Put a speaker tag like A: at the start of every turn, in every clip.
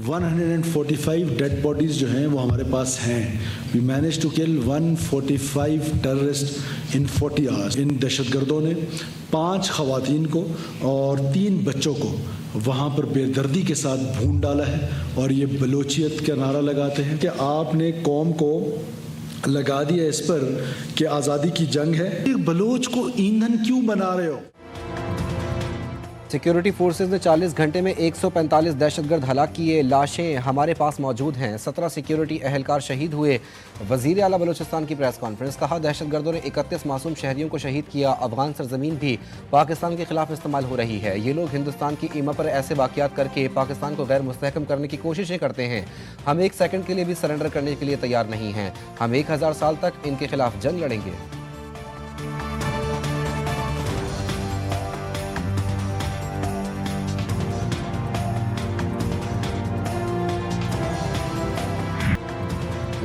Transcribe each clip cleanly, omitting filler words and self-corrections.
A: 145 dead bodies जो हैं वो हमारे पास हैं। We manage to kill 145 terrorist in 40 hours. इन दहशतगर्दों ने 5 खवातीन को और 3 बच्चों को वहाँ पर बेदर्दी के साथ भून डाला है और ये बलोचियत का नारा लगाते हैं कि आपने कौम को लगा दिया इस पर कि आज़ादी की जंग है। बलोच को ईंधन क्यों बना रहे हो?
B: सिक्योरिटी फोर्सेज ने 40 घंटे में 145 दहशतगर्द हलाक किए। लाशें हमारे पास मौजूद हैं। 17 सिक्योरिटी अहलकार शहीद हुए। वजीर आला बलूचिस्तान की प्रेस कॉन्फ्रेंस। कहा, दहशतगर्दों ने 31 मासूम शहरियों को शहीद किया। अफगान सरजमीन भी पाकिस्तान के खिलाफ इस्तेमाल हो रही है। ये लोग हिंदुस्तान की ईमा पर ऐसे वाक़यात करके पाकिस्तान को गैर मुस्तहकम करने की कोशिशें करते हैं। हम एक सेकंड के लिए भी सरेंडर करने के लिए तैयार नहीं हैं। हम 1000 साल तक इनके खिलाफ जंग लड़ेंगे।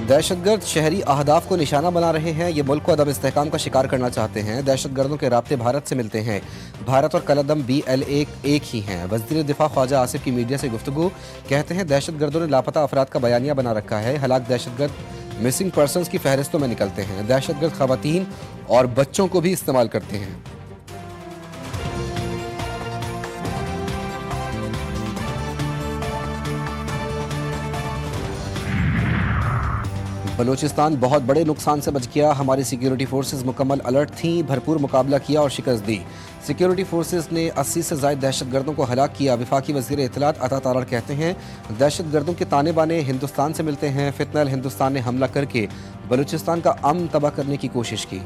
B: दहशतगर्द शहरी अहदाफ को निशाना बना रहे हैं। ये मुल्क को अदम इस्तेहकाम का शिकार करना चाहते हैं। दहशतगर्दों के राब्ते भारत से मिलते हैं। भारत और कलदम BLA एक ही हैं। वज़ीर दिफा ख्वाजा आसिफ की मीडिया से गुफ्तगू। कहते हैं, दहशतगर्दों ने लापता अफराद का बयानिया बना रखा है। हलाक दहशतगर्द मिसिंग पर्सनस की फहरिस्तों में निकलते हैं। दहशतगर्द खवातीन और बच्चों को भी इस्तेमाल करते हैं। बलूचिस्तान बहुत बड़े नुकसान से बच गया। हमारी सिक्योरिटी फोर्सेज मुकम्मल अलर्ट थीं, भरपूर मुकाबला किया और शिकस्त दी। सिक्योरिटी फोर्सेज ने 80 से ज़ायद दहशतगर्दों को हलाक किया। वफाकी वज़ीर इत्तलात अता तारड़ कहते हैं, दहशतगर्दों के ताने बाने हिंदुस्तान से मिलते हैं। फितनल हिंदुस्तान ने हमला करके बलूचिस्तान का अमन तबाह करने की कोशिश की।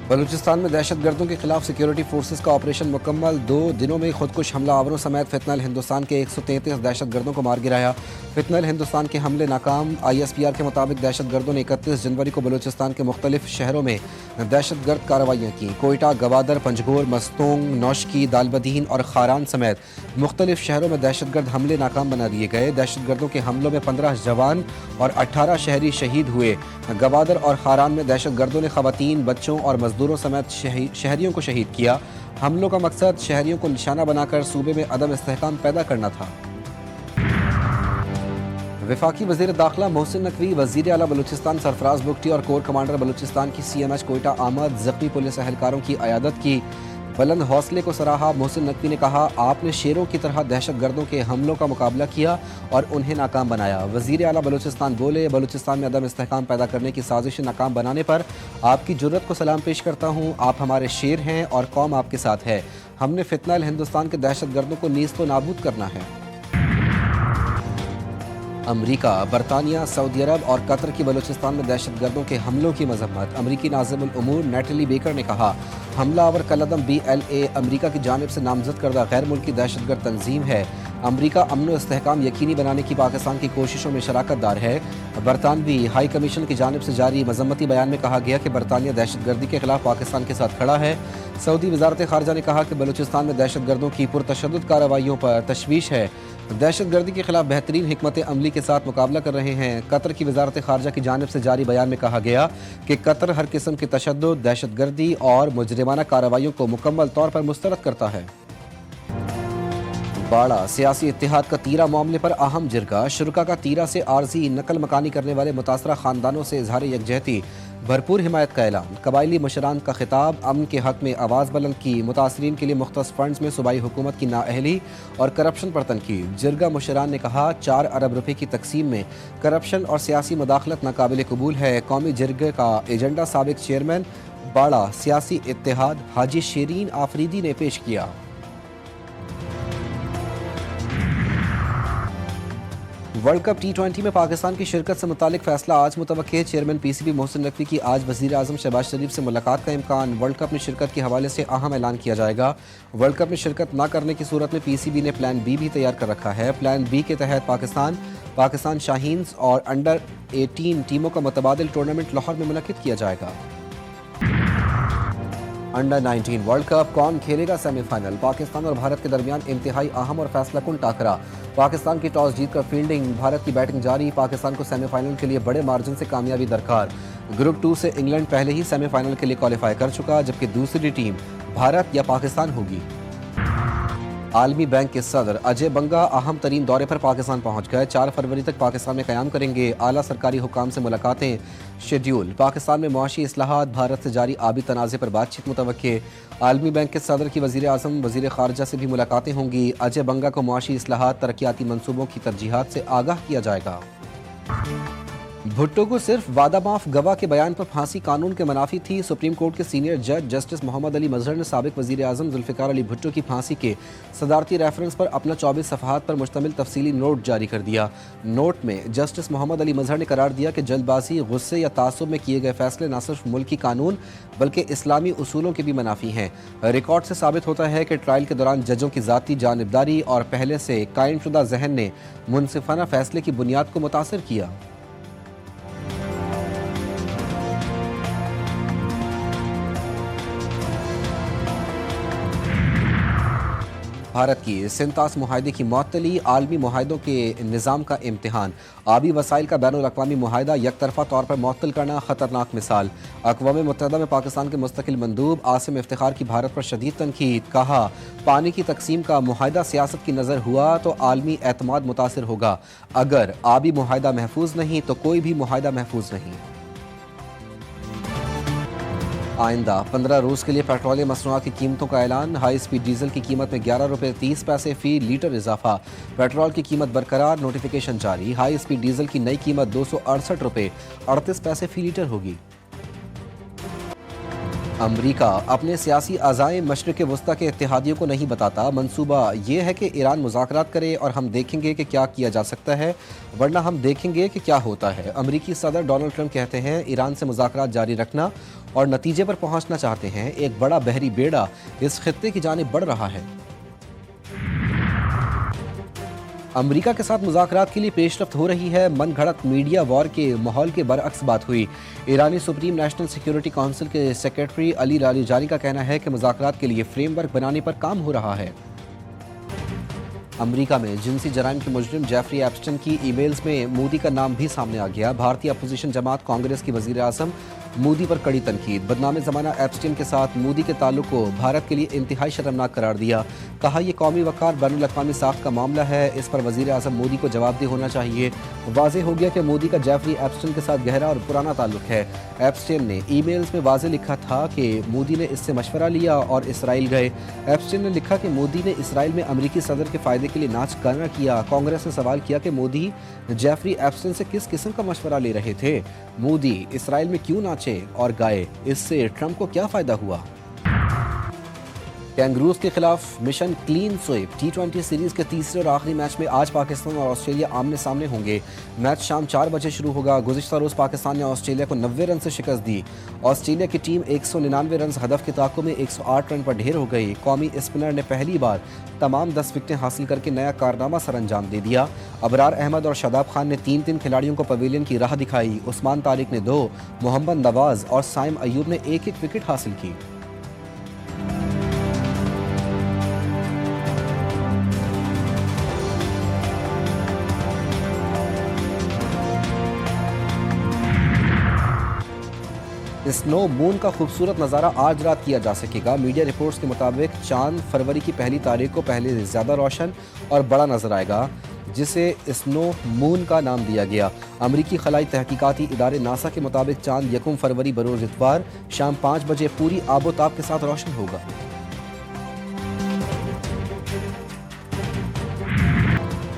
B: बलूचिस्तान में दहशतगर्दों के खिलाफ सिक्योरिटी फोर्सेज का ऑपरेशन मुकम्मल। 2 दिनों में खुदकुश हमलावरों समेत फितनल हिंदुस्तान के 133 दहशतगर्दों को मार गिराया। फितनल हिंदुस्तान के हमले नाकाम। ISPR के मुताबिक दहशतगर्दों ने 31 जनवरी को बलूचिस्तान के मुख्तलिफ शहरों में दहशतगर्द कार्रवाइयाँ की। कोयटा, गवादर, पंजगोर, मस्तोंग, नौशकी, दालबदीन और खारान समेत मुख्तलिफ शहरों में दहशतगर्द हमले नाकाम बना दिए गए। दहशतगर्दों के हमलों में 15 जवान और 18 शहरी शहीद हुए। गवादर और खारान में दहशतगर्दों ने खवातीन, बच्चों और मजदूरों समेत शहरियों को शहीद किया। हमलों का मकसद शहरियों को निशाना बनाकर सूबे में अदम इस्तेहकाम पैदा करना था। वफाकी वज़ीर दाखिला मोहसिन नकवी, वज़ीर आला बलूचिस्तान सरफराज बुगटी और कोर कमांडर बलूचिस्तान की CMH कोयटा आमद। ज़ख्मी पुलिस अहलकारों की अयादत की। बुलंद हौसले को सराहा। मोहसिन नकवी ने कहा, आपने शेरों की तरह दहशतगर्दों के हमलों का मुकाबला किया और उन्हें नाकाम बनाया। वज़ीर आला बलूचिस्तान बोले, बलूचिस्तान में अदम इस्तेहकाम पैदा करने की साजिशें नाकाम बनाने पर आपकी जुर्रत को सलाम पेश करता हूँ। आप हमारे शेर हैं और कौम आपके साथ है। हमने फितनल हिंदुस्तान के दहशतगर्दों को नीस्त व नाबूद करना है। अमरीका, बरतानिया, सऊदी अरब और कतर की बलूचिस्तान में दहशतगर्दों के हमलों की मजम्मत। अमरीकी नाज़िमुल उमूर नेटली बेकर ने कहा, हमलावर कलदम BLA अमरीका की जानिब से नामजद करदा गैर मुल्की दहशतगर्द तंजीम है। अमरीका अमन व इस्तेहकाम यकीनी बनाने की पाकिस्तान की कोशिशों में शराकतदार है। बरतानवी हाई कमीशन की जानिब से जारी मजम्मती बयान में कहा गया कि बरतानिया दहशतगर्दी के खिलाफ पाकिस्तान के साथ खड़ा है। सऊदी वजारत खारजा ने कहा कि बलूचिस्तान में दहशतगर्दों की पुरतशद्दुद कार्रवाइयों पर तशवीश है। दहशतगर्दी के खिलाफ बेहतरीन हिकमत अमली के साथ मुकाबला कर रहे हैं। कतर की वजारत खारजा की जानिब से जारी बयान में कहा गया कि कतर हर किस्म की तशद्दुद, दहशतगर्दी और मुजरिमाना कार्रवाइयों को मुकम्मल तौर पर मुस्तरद करता है। बाड़ा, सियासी इत्तेहाद का तीरा मामले पर अहम जिरगा। शुरका का तीरा से आर्जी नकल मकानी करने वाले मुतासरा खानदानों से इजहार यकजहती, भरपूर हिमायत का ऐलान। कबायली मुशरान का खिताब, अमन के हक में आवाज़ बुलंद की। मुतासरीन के लिए मुख्तस फंड्स में सूबाई हुकूमत की नाअहली और करप्शन पर तनकीद। जिरगा मुशरान ने कहा, 4 अरब रुपए की तकसीम में करप्शन और सियासी मुदाखलत नाकाबिल कबूल है। कौमी जिरगे का एजेंडा साबिक चेयरमैन बाड़ा सियासी इत्तेहाद हाजी शरीन आफरीदी ने पेश किया। वर्ल्ड कप T20 में पाकिस्तान की शिरकत से मुतालिक फैसला आज मुतवक्के। चेयरमैन PCB मोहसिन नकवी की आज वज़ीर आज़म शहबाज शरीफ से मुलाकात का इम्कान। वर्ल्ड कप में शिरकत के हवाले से अहम ऐलान किया जाएगा। वर्ल्ड कप में शिरकत न करने की सूरत में PCB ने प्लान B भी तैयार कर रखा है। प्लान B के तहत पाकिस्तान शाहीन्स और अंडर 18 टीमों का मुतबादिल टूर्नामेंट लाहौर में मुनक्किद किया जाएगा। अंडर 19 वर्ल्ड कप, कौन खेलेगा सेमीफाइनल? पाकिस्तान और भारत के दरमियान इंतहाई अहम और फैसला कुन टाकरा। पाकिस्तान की टॉस जीतकर फील्डिंग, भारत की बैटिंग जारी। पाकिस्तान को सेमीफाइनल के लिए बड़े मार्जिन से कामयाबी दरकार। ग्रुप 2 से इंग्लैंड पहले ही सेमीफाइनल के लिए क्वालिफाई कर चुका, जबकि दूसरी टीम भारत या पाकिस्तान होगी। आलमी बैंक के सदर अजय बंगा अहम तरीन दौरे पर पाकिस्तान पहुंच गए। 4 फरवरी तक पाकिस्तान में क़याम करेंगे। आला सरकारी हुकाम से मुलाकातें शेड्यूल। पाकिस्तान में मुआशी इस्लाहात, भारत से जारी आबी तनाज़े पर बातचीत मुतवक्के। आलमी बैंक के सदर की वज़ीर आज़म, वज़ीर ख़ारजा से भी मुलाकातें होंगी। अजय बंगा को मुआशी इस्लाहात, तरक्याती मनसूबों की तरजीहात से आगाह किया जाएगा। भुट्टो को सिर्फ वादा माफ गवाह के बयान पर फांसी कानून के मनाफी थी। सुप्रीम कोर्ट के सीनियर जज जस्टिस मोहम्मद अली मजहर ने साबिक वज़ीर आज़म जुल्फ़िकार अली भुट्टो की फांसी के सदारती रेफरेंस पर अपना 24 सफ़हात पर मुश्तमिल तफसीली नोट जारी कर दिया। नोट में जस्टिस मोहम्मद अली मजहर ने करार दिया कि जल्दबाजी, गुस्से या तासुब में किए गए फैसले न सिर्फ मुल्की कानून बल्कि इस्लामी उसूलों के भी मनाफी हैं। रिकॉर्ड से साबित होता है कि ट्रायल के दौरान जजों की ज़ाती जानिबदारी और पहले से कायम शुदा जहन ने मुनसिफाना फैसले की बुनियाद को मुतासिर किया। भारत की सिंतास मुआहदे की मुअत्तली, आलमी मुआहदों के निज़ाम का इम्तिहान। आबी वसाइल का बैनुल अक़वामी मुआहदा यकतरफ़ा तौर पर मुअत्तल करना ख़तरनाक मिसाल। अक़वाम मुत्तहिदा में पाकिस्तान के मुस्तकिल मंदूब आसिम इफ्तिखार की भारत पर शदीद तनकीद। कहा, पानी की तकसीम का मुआहदा सियासत की नज़र हुआ तो आलमी एतमाद मुतासिर होगा। अगर आबी मुआहदा महफूज नहीं तो कोई भी मुआहदा महफूज नहीं। आइंदा 15 रोज़ के लिए पेट्रोलियम मसनूआत की कीमतों का ऐलान। हाई स्पीड डीजल की कीमत में 11 रुपये 30 पैसे फ़ी लीटर इजाफा। पेट्रोल की कीमत बरकरार, नोटिफिकेशन जारी। हाई स्पीड डीजल की नई कीमत 268 रुपये 38 पैसे फ़ी लीटर होगी। अमरीका अपने सियासी अज़ाइम मशरिक़ वस्ता के इत्तेहादियों को नहीं बताता। मंसूबा ये है कि ईरान मुज़ाकरात करे और हम देखेंगे कि क्या किया जा सकता है, वरना हम देखेंगे कि क्या होता है। अमरीकी सदर डोनाल्ड ट्रंप कहते हैं ईरान से मुज़ाकरात जारी रखना और नतीजे पर पहुंचना चाहते हैं। एक बड़ा बहरी बेड़ा इस खित्ते की जानिब बढ़ रहा है। अमरीका के साथ मुज़ाकरात के लिए पेशरफ्त हो रही है। मन घड़त मीडिया वॉर के माहौल के बरअक्स बात हुई। ईरानी सुप्रीम नेशनल सिक्योरिटी काउंसिल के सेक्रेटरी अली लारीजानी का कहना है कि मुज़ाकरात के लिए फ्रेमवर्क बनाने पर काम हो रहा है। अमरीका में जिनसी जराइम के मुजरिम जेफरी एप्स्टन की ईमेल्स में मोदी का नाम भी सामने आ गया। भारतीय अपोजिशन जमात कांग्रेस की वज़ीर आज़म मोदी पर कड़ी तनकीद। बदनाम ज़माना एप्स्टन के साथ मोदी के ताल्लुक को भारत के लिए इंतहाई शर्मनाक करार दिया। कहा, यह कौमी वक़ार बैनुल अक़वामी साख्त का मामला है, इस पर वज़ीर आज़म मोदी को जवाबदेह होना चाहिए। वाज़ेह हो गया कि मोदी का जेफरी एप्स्टन के साथ गहरा और पुराना ताल्लुक है। एप्स्टन ने ईमेल्स में वाज़ेह लिखा था कि मोदी ने इससे मशवरा लिया और इसराइल गए। एप्स्टन ने लिखा कि मोदी ने इसराइल में अमरीकी सदर के फ़ायदे के लिए नाच गाना किया। कांग्रेस ने सवाल किया कि मोदी जेफरी एप्स्टन से किस किस्म का मशवरा ले रहे थे। मोदी इसराइल में क्यों नाचे और गाए, इससे ट्रंप को क्या फ़ायदा हुआ। कैंगरूज के खिलाफ mission clean sweep. T20 series के तीसरे और आखिरी मैच में आज पाकिस्तान और ऑस्ट्रेलिया आमने सामने होंगे। मैच शाम 4 बजे शुरू होगा। गुज़िश्ता रोज़ पाकिस्तान ने ऑस्ट्रेलिया को 90 रन से शिकस्त दी। ऑस्ट्रेलिया की टीम 199 रन हदफ के ताक़ों में 108 रन पर ढेर हो गई। कौमी स्पिनर ने पहली बार तमाम 10 विकेटें हासिल करके नया कारनामा सर अंजाम दे दिया। अबरार अहमद और शादाब खान ने 3-3 खिलाड़ियों को पवेलियन की राह दिखाई। उस्मान तारिक ने 2, मोहम्मद नवाज और साइम अयूब ने 1-1 विकेट हासिल की। स्नो मून का खूबसूरत नज़ारा आज रात किया जा सकेगा। मीडिया रिपोर्ट्स के मुताबिक चांद फरवरी की पहली तारीख को पहले ज़्यादा रोशन और बड़ा नजर आएगा, जिसे स्नो मून का नाम दिया गया। अमरीकी खलाई तहकीकाती इदारे नासा के मुताबिक चांद 1 फरवरी बरोज़ इतवार शाम 5 बजे पूरी आबोताब के साथ रोशन होगा।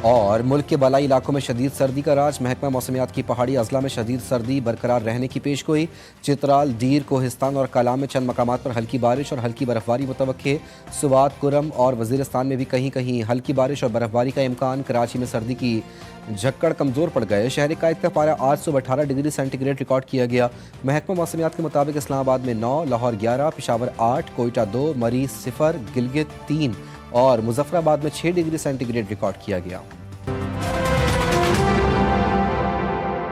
B: और मुल्क के बालाई इलाकों में शदीद सर्दी का राज। महकमा मौसमियात की पहाड़ी अजला में शदीद सर्दी बरकरार रहने की पेशगोई। चित्राल, दीर, कोहिस्तान और कलाम में चंद मकामात पर हल्की बारिश और हल्की बर्फबारी मुतवक्के। सुवात, कुरम और वजीरिस्तान में भी कहीं कहीं हल्की बारिश और बर्फबारी का इम्कान। कराची में सर्दी की झक्कड़ कमज़ोर पड़ गए। शहर कायद का पारा आज सुबह 18 डिग्री सेंटीग्रेड रिकॉर्ड किया गया। महकमा मौसमियात के मुताबिक इस्लामाबाद में 9, लाहौर 11, पेशावर 8, कोयटा 2, मरीज 0, गिलगित 3 और मुजफ्फराबाद में 6 डिग्री सेंटीग्रेड रिकॉर्ड किया गया।